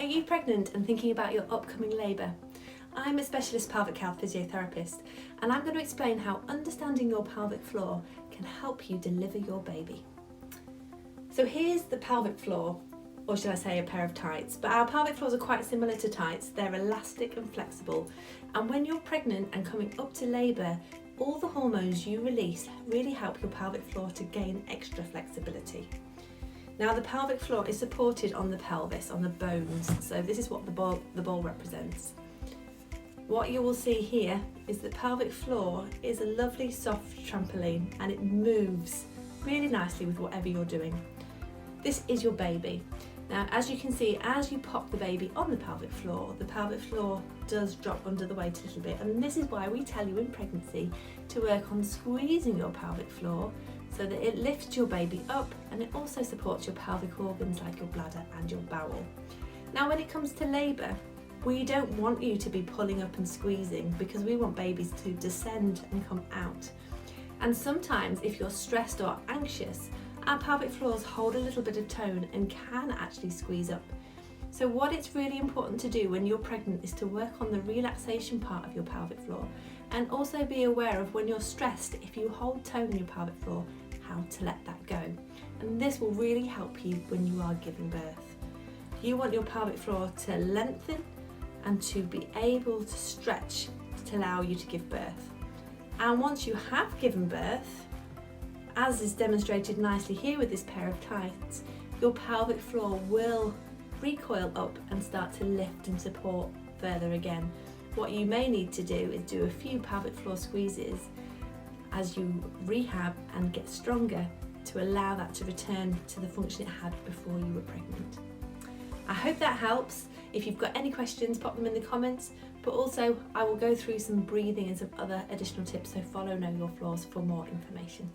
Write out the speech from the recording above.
you pregnant and thinking about your upcoming labour? I'm a specialist pelvic health physiotherapist, and I'm going to explain how understanding your pelvic floor can help you deliver your baby. So here's the pelvic floor, or should I say a pair of tights, but our pelvic floors are quite similar to tights. They're elastic and flexible, and when you're pregnant and coming up to labour, all the hormones you release really help your pelvic floor to gain extra flexibility. Now the pelvic floor is supported on the pelvis, on the bones, so this is what the ball represents. What you will see here is the pelvic floor is a lovely soft trampoline, and it moves really nicely with whatever you're doing. This is your baby. Now as you can see, as you pop the baby on the pelvic floor does drop under the weight a little bit, and this is why we tell you in pregnancy to work on squeezing your pelvic floor so that it lifts your baby up, and it also supports your pelvic organs like your bladder and your bowel. Now when it comes to labour, we don't want you to be pulling up and squeezing, because we want babies to descend and come out. And sometimes if you're stressed or anxious, our pelvic floors hold a little bit of tone and can actually squeeze up. So what it's really important to do when you're pregnant is to work on the relaxation part of your pelvic floor, and also be aware of when you're stressed, if you hold tone in your pelvic floor, how to let that go. And this will really help you when you are giving birth. You want your pelvic floor to lengthen and to be able to stretch to allow you to give birth. And once you have given birth, as is demonstrated nicely here with this pair of tights, your pelvic floor will recoil up and start to lift and support further again. What you may need to do is do a few pelvic floor squeezes as you rehab and get stronger to allow that to return to the function it had before you were pregnant. I hope that helps. If you've got any questions, pop them in the comments, but also I will go through some breathing and some other additional tips, so follow Know Your Floors for more information.